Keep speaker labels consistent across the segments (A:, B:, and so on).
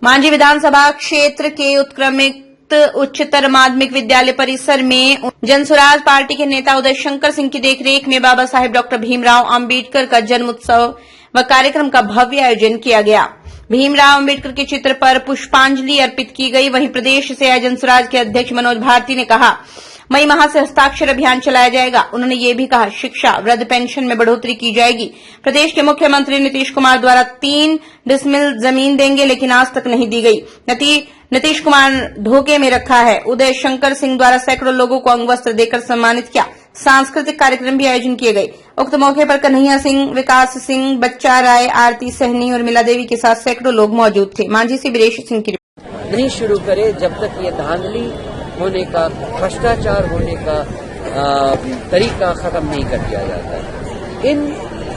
A: मांझी विधानसभा क्षेत्र के उत्क्रमित उच्चतर माध्यमिक विद्यालय परिसर में जनसुराज पार्टी के नेता उदय शंकर सिंह की देखरेख में बाबा साहेब डॉक्टर भीमराव अंबेडकर का जन्म उत्सव व कार्यक्रम का भव्य आयोजन किया गया। भीमराव अंबेडकर के चित्र पर पुष्पांजलि अर्पित की गई। वहीं प्रदेश से आए जनसुराज के अध्यक्ष मनोज भारती ने कहा, मई माह से हस्ताक्षर अभियान चलाया जाएगा। उन्होंने ये भी कहा, शिक्षा वृद्ध पेंशन में बढ़ोतरी की जाएगी। प्रदेश के मुख्यमंत्री नीतीश कुमार द्वारा 3 डिसमिल जमीन देंगे, लेकिन आज तक नहीं दी गई। नीतीश कुमार धोखे में रखा है। उदय शंकर सिंह द्वारा सैकड़ों लोगों को अंगवस्त्र देकर सम्मानित किया। सांस्कृतिक कार्यक्रम भी आयोजन किए गए। उक्त मौके पर कन्हैया सिंह, विकास सिंह, बच्चा राय, आरती सहनी और मिला देवी के साथ सैकड़ों लोग मौजूद थे। मांझी से वीरेश सिंह की रिपोर्ट।
B: नहीं शुरू करे जब तक ये धांधली होने का, भ्रष्टाचार होने का तरीका खत्म नहीं कर दिया जाता। इन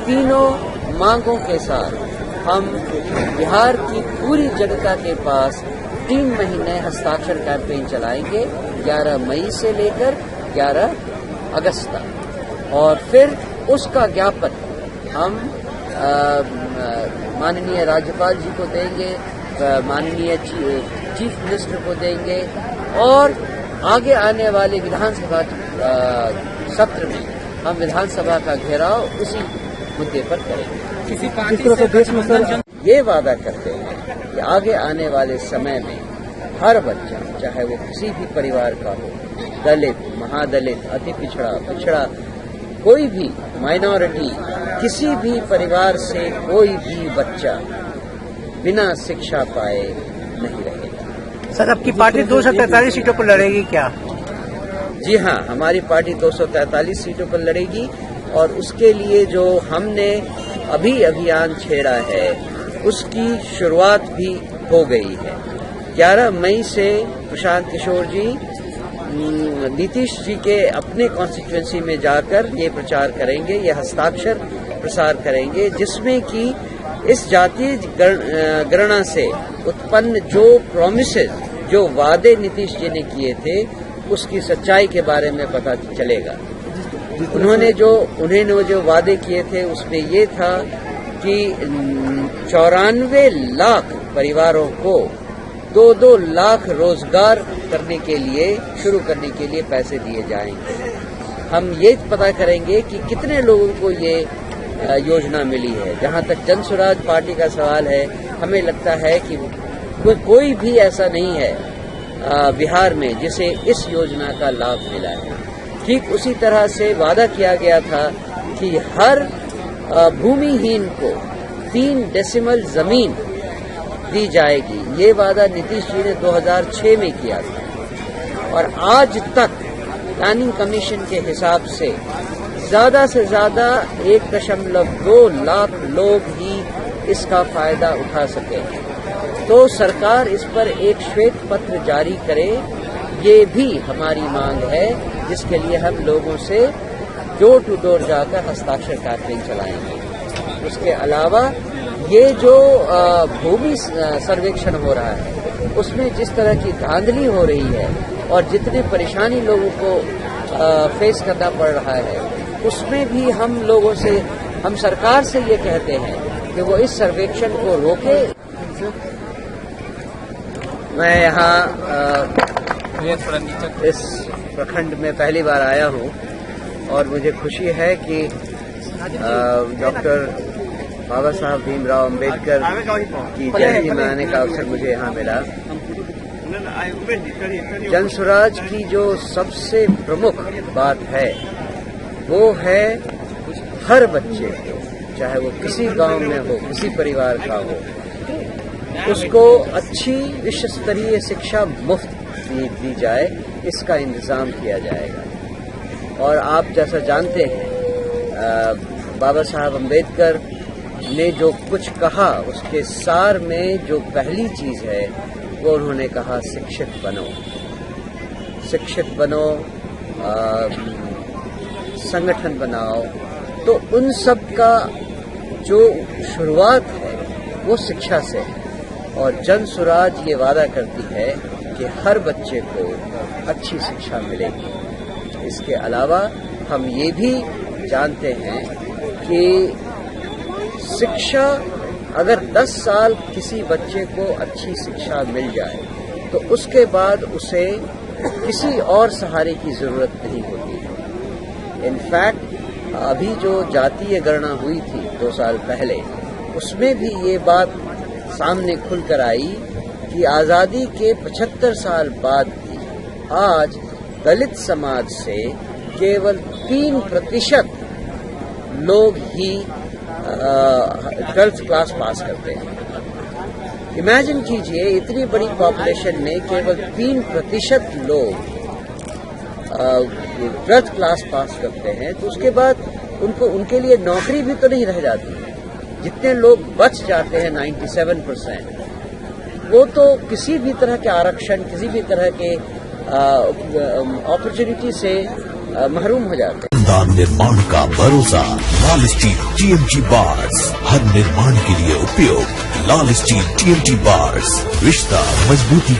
B: तीनों मांगों के साथ हम बिहार की पूरी जनता के पास 3 महीने हस्ताक्षर कैंपेन चलाएंगे, 11 मई से लेकर 11 अगस्त तक, और फिर उसका ज्ञापन हम माननीय राज्यपाल जी को देंगे, माननीय चीफ मिनिस्टर को देंगे, और आगे आने वाले विधानसभा सत्र में हम विधानसभा का घेराव उसी मुद्दे पर करेंगे।
C: किसी पार्टी
B: ये वादा करते हैं कि आगे आने वाले समय में हर बच्चा, चाहे वो किसी भी परिवार का हो, दलित, महादलित, अति पिछड़ा, पिछड़ा, कोई भी माइनॉरिटी, किसी भी परिवार से कोई भी बच्चा बिना शिक्षा पाए नहीं रहेगा।
C: सर, आपकी पार्टी 243 सीटों पर लड़ेगी क्या?
B: जी हाँ, हमारी पार्टी 243 सीटों पर लड़ेगी, और उसके लिए जो हमने अभी अभियान छेड़ा है उसकी शुरुआत भी हो गई है। 11 मई से प्रशांत किशोर जी नीतीश जी के अपने कॉन्स्टिट्यूएंसी में जाकर ये प्रचार करेंगे, ये हस्ताक्षर प्रसार करेंगे, जिसमें कि इस जातीय गणना से उत्पन्न जो प्रॉमिसेस, जो वादे नीतीश जी ने किए थे, उसकी सच्चाई के बारे में पता चलेगा। उन्होंने जो वादे किए थे उसमें ये था कि 94 लाख परिवारों को 2-2 लाख रोजगार करने के लिए, शुरू करने के लिए पैसे दिए जाएंगे। हम ये पता करेंगे कि कितने लोगों को ये योजना मिली है। जहां तक जनसुराज पार्टी का सवाल है, हमें लगता है कि कोई भी ऐसा नहीं है बिहार में जिसे इस योजना का लाभ मिला है। ठीक उसी तरह से वादा किया गया था कि हर भूमिहीन को 3 डेसिमल जमीन दी जाएगी। ये वादा नीतीश जी ने 2006 में किया था, और आज तक प्लानिंग कमीशन के हिसाब से ज्यादा 1.2 लाख लोग ही इसका फायदा उठा सके। तो सरकार इस पर एक श्वेत पत्र जारी करे, ये भी हमारी मांग है, जिसके लिए हम लोगों से डोर टू डोर जाकर हस्ताक्षर कैंपेन चलाएंगे। उसके अलावा ये जो भूमि सर्वेक्षण हो रहा है उसमें जिस तरह की धांधली हो रही है और जितने परेशानी लोगों को फेस करना पड़ रहा है, उसमें भी हम सरकार से ये कहते हैं कि वो इस सर्वेक्षण को रोके। मैं यहाँ इस प्रखंड में पहली बार आया हूँ, और मुझे खुशी है कि डॉक्टर बाबा साहब भीमराव अंबेडकर की जयंती मनाने का अवसर मुझे यहाँ मिला। जनसुराज की जो सबसे प्रमुख बात है वो है हर बच्चे को, चाहे वो किसी गांव में हो, किसी परिवार का हो, उसको अच्छी विश्व स्तरीय शिक्षा मुफ्त दी जाए, इसका इंतजाम किया जाएगा। और आप जैसा जानते हैं, बाबा साहब अम्बेडकर ने जो कुछ कहा उसके सार में जो पहली चीज है वो उन्होंने कहा, शिक्षित बनो, शिक्षित बनो, संगठन बनाओ। तो उन सब का जो शुरुआत है वो शिक्षा से है, और जनसुराज ये वादा करती है कि हर बच्चे को अच्छी शिक्षा मिलेगी। इसके अलावा हम ये भी जानते हैं कि शिक्षा अगर 10 साल किसी बच्चे को अच्छी शिक्षा मिल जाए तो उसके बाद उसे किसी और सहारे की जरूरत नहीं होती है। इनफैक्ट अभी जो जातीय गणना हुई थी 2 साल पहले, उसमें भी ये बात सामने खुलकर आई कि आज़ादी के 75 साल बाद भी आज दलित समाज से केवल 3% लोग ही 12th क्लास पास करते हैं। इमेजिन कीजिए, इतनी बड़ी पॉपुलेशन में केवल 3% लोग 12th क्लास पास करते हैं, तो उसके बाद उनके लिए नौकरी भी तो नहीं रह जाती। जितने लोग बच जाते हैं 97%, वो तो किसी भी तरह के आरक्षण, किसी भी तरह के अपॉर्चुनिटी से महरूम हो जाते हैं।
D: शानदार निर्माण का भरोसा लाल स्टील TMT बार्स, हर निर्माण के लिए उपयोग। लाल स्टील TMT बार्स, रिश्ता मजबूती